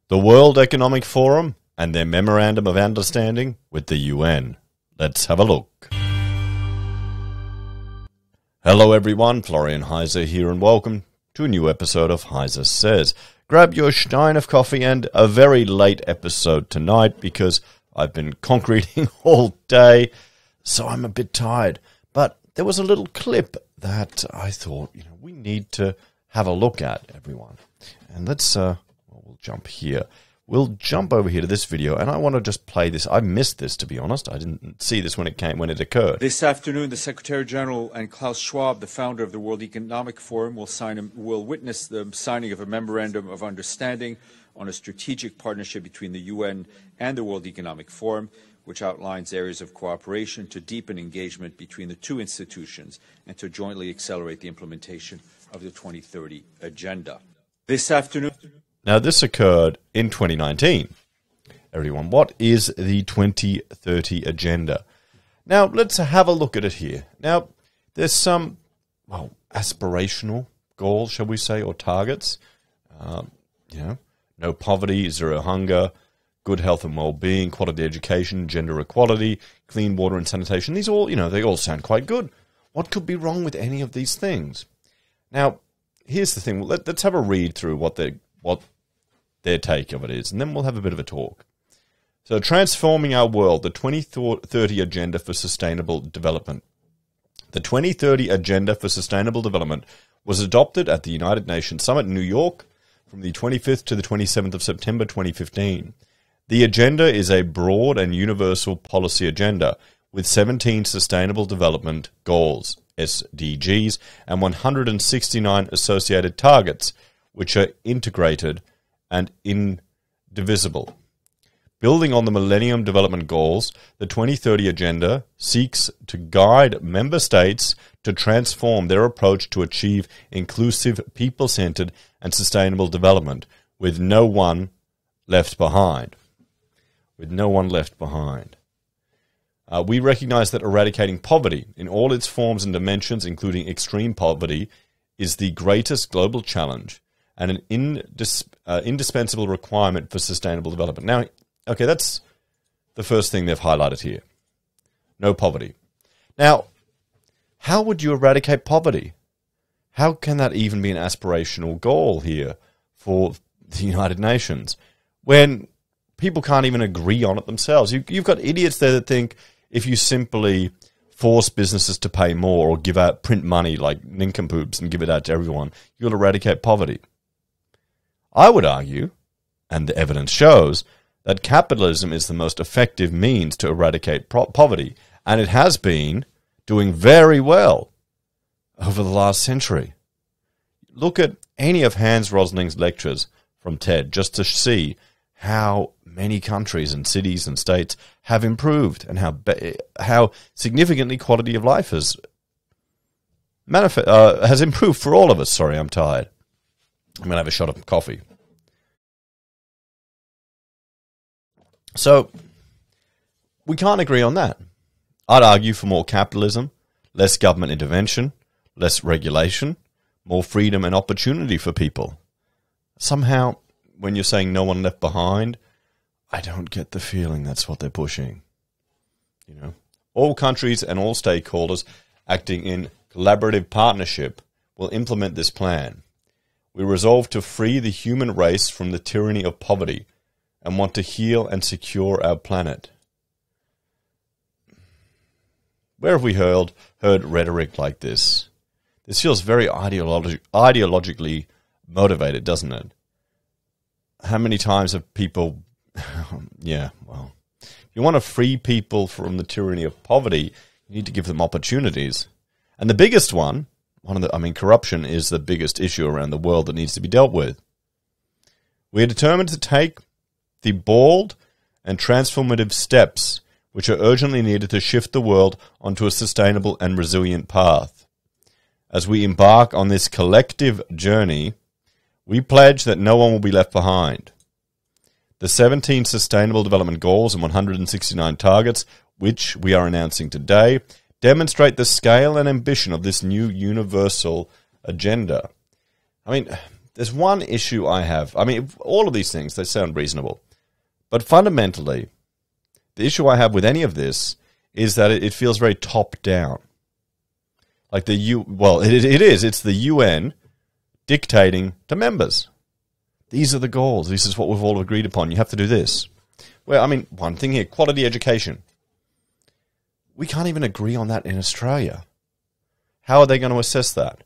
the World Economic Forum and their Memorandum of Understanding with the UN. Let's have a look. Hello everyone, Florian.Heise here, and welcome to a new episode of HeiseSays. Grab your stein of coffee and a very late episode tonight because I've been concreting all day, so I'm a bit tired. But there was a little clip that I thought, we need to have a look at, everyone. And let's, we'll jump here. We'll jump over here to this video, and I want to just play this. I missed this, to be honest. I didn't see this when it occurred. This afternoon, the Secretary General and Klaus Schwab, the founder of the World Economic Forum, will witness the signing of a memorandum of understanding on a strategic partnership between the UN and the World Economic Forum, which outlines areas of cooperation to deepen engagement between the two institutions and to jointly accelerate the implementation of the 2030 Agenda. This afternoon... Now, this occurred in 2019. Everyone, what is the 2030 Agenda? Now, let's have a look at it here. Now, there's some, aspirational goals, shall we say, or targets. No poverty, zero hunger, good health and well-being, quality education, gender equality, clean water and sanitation. These all, they all sound quite good. What could be wrong with any of these things? Now, here's the thing. Let's have a read through what their take of it is, and then we'll have a bit of a talk. So, transforming our world, the 2030 Agenda for Sustainable Development. The 2030 Agenda for Sustainable Development was adopted at the United Nations Summit in New York from the 25th to the 27th of September 2015. The agenda is a broad and universal policy agenda with 17 Sustainable Development Goals, SDGs, and 169 associated targets, which are integrated and indivisible. Building on the Millennium Development Goals, the 2030 Agenda seeks to guide member states to transform their approach to achieve inclusive, people-centered, and sustainable development with no one left behind. With no one left behind. We recognize that eradicating poverty in all its forms and dimensions, including extreme poverty, is the greatest global challenge and an indispensable requirement for sustainable development. Now, okay, that's the first thing they've highlighted here. No poverty. Now, how would you eradicate poverty? How can that even be an aspirational goal here for the United Nations when people can't even agree on it themselves? You've got idiots there that think if you simply force businesses to pay more or give out print money like nincompoops and give it out to everyone, you'll eradicate poverty. I would argue, and the evidence shows, that capitalism is the most effective means to eradicate poverty, and it has been doing very well over the last century. Look at any of Hans Rosling's lectures from TED just to see how many countries and cities and states have improved and how significantly quality of life has improved for all of us. Sorry, I'm tired. I'm going to have a shot of coffee. So, we can't agree on that. I'd argue for more capitalism, less government intervention, less regulation, more freedom and opportunity for people. Somehow, when you're saying no one left behind, I don't get the feeling that's what they're pushing. All countries and all stakeholders acting in collaborative partnership will implement this plan. We resolve to free the human race from the tyranny of poverty and want to heal and secure our planet. Where have we heard rhetoric like this? This feels very ideologically motivated, doesn't it? How many times have people... if you want to free people from the tyranny of poverty, you need to give them opportunities. And the biggest one, corruption is the biggest issue around the world that needs to be dealt with. We are determined to take the bold and transformative steps which are urgently needed to shift the world onto a sustainable and resilient path. As we embark on this collective journey, we pledge that no one will be left behind. The 17 Sustainable Development Goals and 169 targets, which we are announcing today, demonstrate the scale and ambition of this new universal agenda. there's one issue I have. I mean, all of these things, they sound reasonable. But fundamentally, the issue I have with any of this is that it feels very top-down. Like it is. It's the UN dictating to members. These are the goals. This is what we've all agreed upon. You have to do this. Well, I mean, one thing here, quality education. We can't even agree on that in Australia. How are they going to assess that?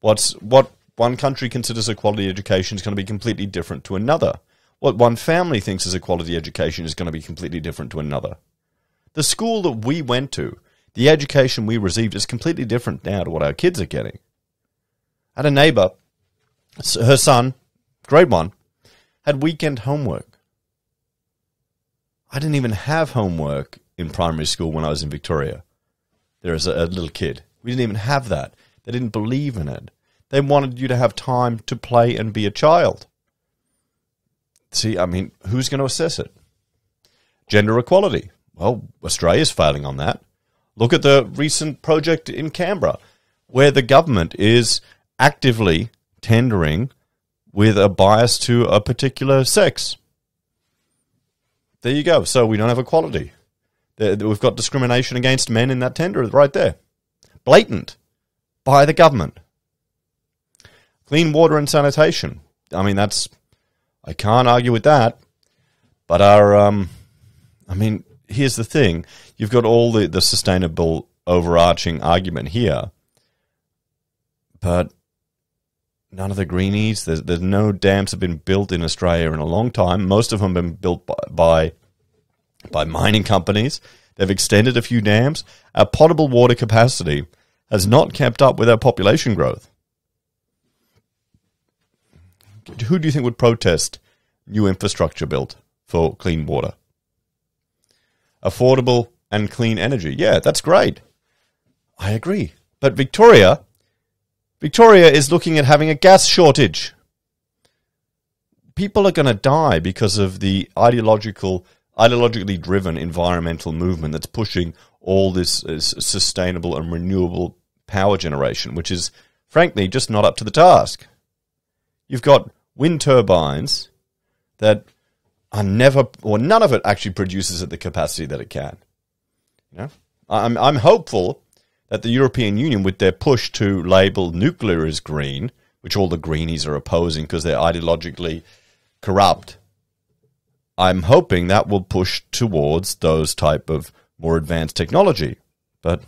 What one country considers a quality education is going to be completely different to another. What one family thinks is a quality education is going to be completely different to another. The school that we went to, the education we received is completely different now to what our kids are getting. I had a neighbour, her son, grade 1, had weekend homework. I didn't even have homework in primary school when I was in Victoria. There was a little kid. We didn't even have that. They didn't believe in it. They wanted you to have time to play and be a child. See, I mean, who's going to assess it? Gender equality. Well, Australia's failing on that. Look at the recent project in Canberra, where the government is actively tendering with a bias to a particular sex. There you go. So we don't have equality. We've got discrimination against men in that tender right there. Blatant. By the government. Clean water and sanitation. I mean, I can't argue with that. But here's the thing. You've got all the sustainable overarching argument here. But none of the greenies, there's no dams have been built in Australia in a long time. Most of them have been built by mining companies. They've extended a few dams. Our potable water capacity has not kept up with our population growth. Who do you think would protest new infrastructure built for clean water? Affordable and clean energy. Yeah, that's great. I agree. But Victoria is looking at having a gas shortage. People are going to die because of the ideologically driven environmental movement that's pushing all this sustainable and renewable power generation, which is, frankly, just not up to the task. You've got wind turbines that are none of it actually produces at the capacity that it can. You know, I'm hopeful that the European Union, with their push to label nuclear as green, which all the greenies are opposing because they're ideologically corrupt, I'm hoping that will push towards those type of more advanced technology. But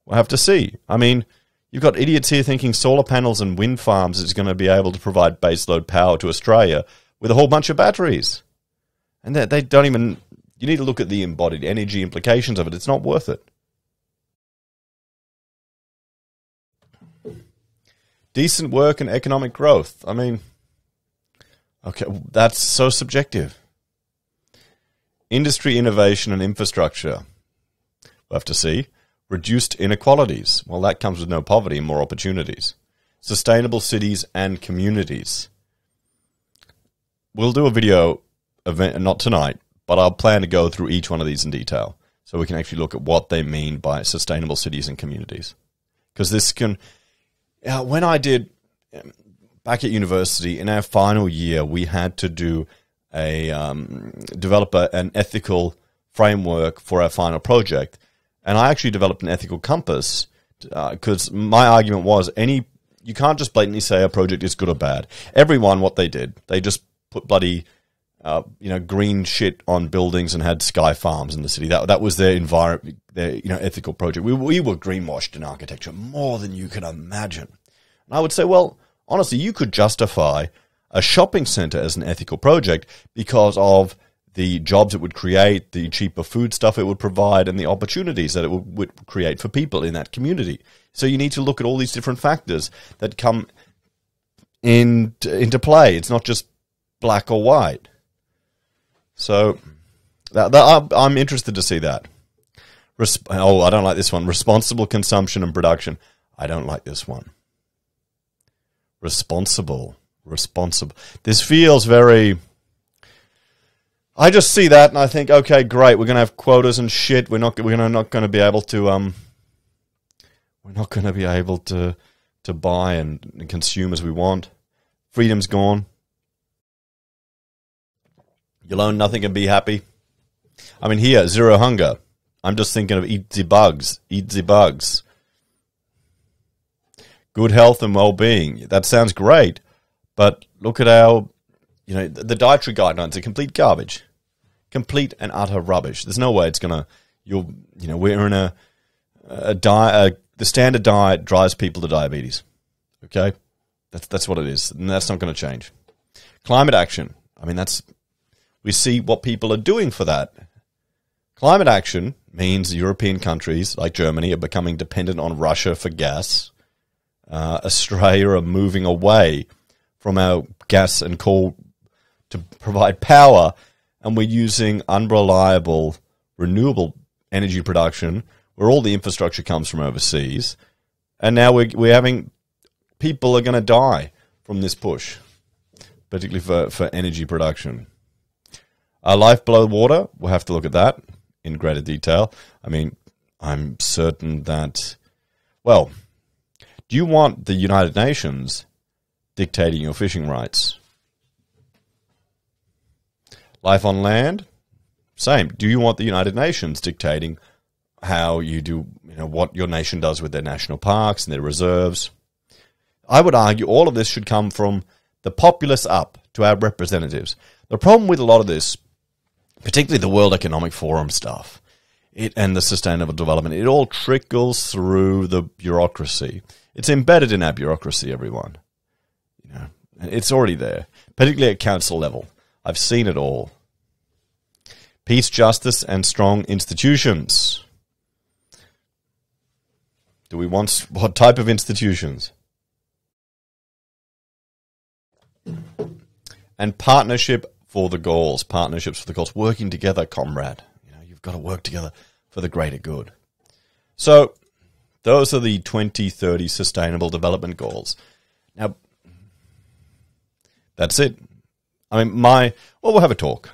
we'll have to see. I mean, you've got idiots here thinking solar panels and wind farms is going to be able to provide baseload power to Australia with a whole bunch of batteries. And they don't even... You need to look at the embodied energy implications of it. It's not worth it. Decent work and economic growth. I mean, okay, that's so subjective. Industry, innovation, and infrastructure. We'll have to see. Reduced inequalities. Well, that comes with no poverty and more opportunities. Sustainable cities and communities. We'll do a video event, not tonight, but I'll plan to go through each one of these in detail so we can actually look at what they mean by sustainable cities and communities. Because this can... when I did, back at university, in our final year, we had to do develop an ethical framework for our final project. And I actually developed an ethical compass because my argument was you can't just blatantly say a project is good or bad. Everyone, what they did, they just put bloody green shit on buildings and had sky farms in the city. That was their environment, their ethical project. We were greenwashed in architecture more than you can imagine. And I would say, well, honestly, you could justify a shopping center as an ethical project because of the jobs it would create, the cheaper food stuff it would provide, and the opportunities that it would create for people in that community. So you need to look at all these different factors that come into play. It's not just black or white. So I'm interested to see that. I don't like this one. Responsible consumption and production. I don't like this one. Responsible. This feels very... I just see that and I think, okay, great. We're going to have quotas and shit. We're not going to be able to. We're not going to be able to buy and consume as we want. Freedom's gone. You'll own nothing and be happy. I mean, here, zero hunger. I'm just thinking of eat the bugs. Eat the bugs. Good health and well-being. That sounds great. But look at our, the dietary guidelines are complete garbage. Complete and utter rubbish. There's no way it's going to, we're in a diet, the standard diet drives people to diabetes. Okay? That's what it is. And that's not going to change. Climate action. I mean, we see what people are doing for that. Climate action means European countries like Germany are becoming dependent on Russia for gas. Australia are moving away from our gas and coal to provide power, and we're using unreliable renewable energy production where all the infrastructure comes from overseas. And now we're having people are going to die from this push, particularly for energy production. Life below water, we'll have to look at that in greater detail. I mean, I'm certain that, do you want the United Nations dictating your fishing rights? Life on land, same. Do you want the United Nations dictating how you do, what your nation does with their national parks and their reserves? I would argue all of this should come from the populace up to our representatives. The problem with a lot of this, particularly the World Economic Forum stuff and the sustainable development, it all trickles through the bureaucracy. It's embedded in our bureaucracy, everyone. It's already there, particularly at council level. I've seen it all. Peace, justice, and strong institutions. Do we want what type of institutions? And partnership for the goals. Partnerships for the goals. Working together, comrade. You've got to work together for the greater good. So, those are the 2030 Sustainable Development Goals. Now, that's it. I mean, we'll have a talk.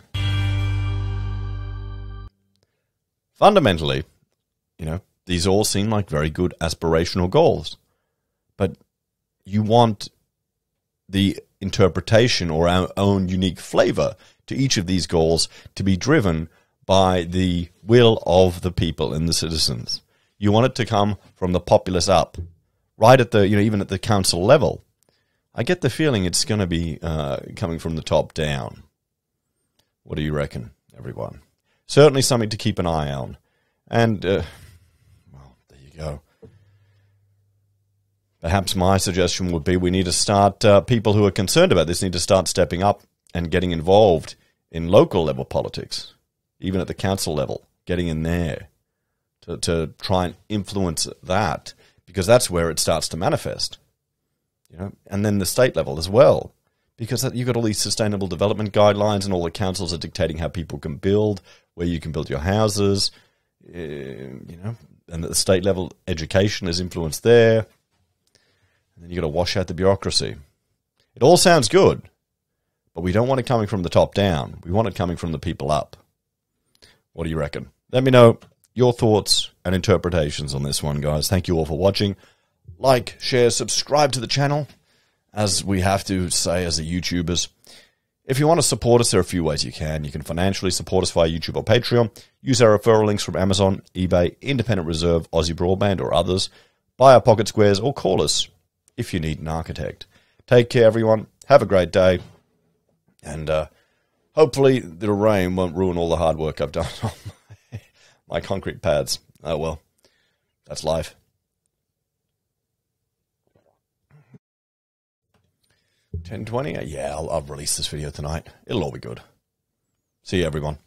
Fundamentally, these all seem like very good aspirational goals. But you want the interpretation or our own unique flavor to each of these goals to be driven by the will of the people and the citizens. You want it to come from the populace up, right at the, even at the council level. I get the feeling it's going to be coming from the top down. What do you reckon, everyone? Certainly something to keep an eye on. And, there you go. Perhaps my suggestion would be we need to start, people who are concerned about this need to start stepping up and getting involved in local level politics, even at the council level, getting in there to try and influence that, because that's where it starts to manifest. And then the state level as well, because you've got all these sustainable development guidelines and all the councils are dictating how people can build, where you can build your houses, and at the state level, education is influenced there. And then you've got to wash out the bureaucracy. It all sounds good, but we don't want it coming from the top down. We want it coming from the people up. What do you reckon? Let me know your thoughts and interpretations on this one, guys. Thank you all for watching. Like, share, subscribe to the channel, as we have to say as the YouTubers. If you want to support us, there are a few ways you can. You can financially support us via YouTube or Patreon, use our referral links from Amazon, eBay, Independent Reserve, AussieBroadband, or others, buy our pocket squares, or call us if you need an architect. Take care, everyone. Have a great day. And hopefully the rain won't ruin all the hard work I've done on my concrete pads. Oh, well, that's life. 10:20? Yeah, I'll release this video tonight. It'll all be good. See you, everyone.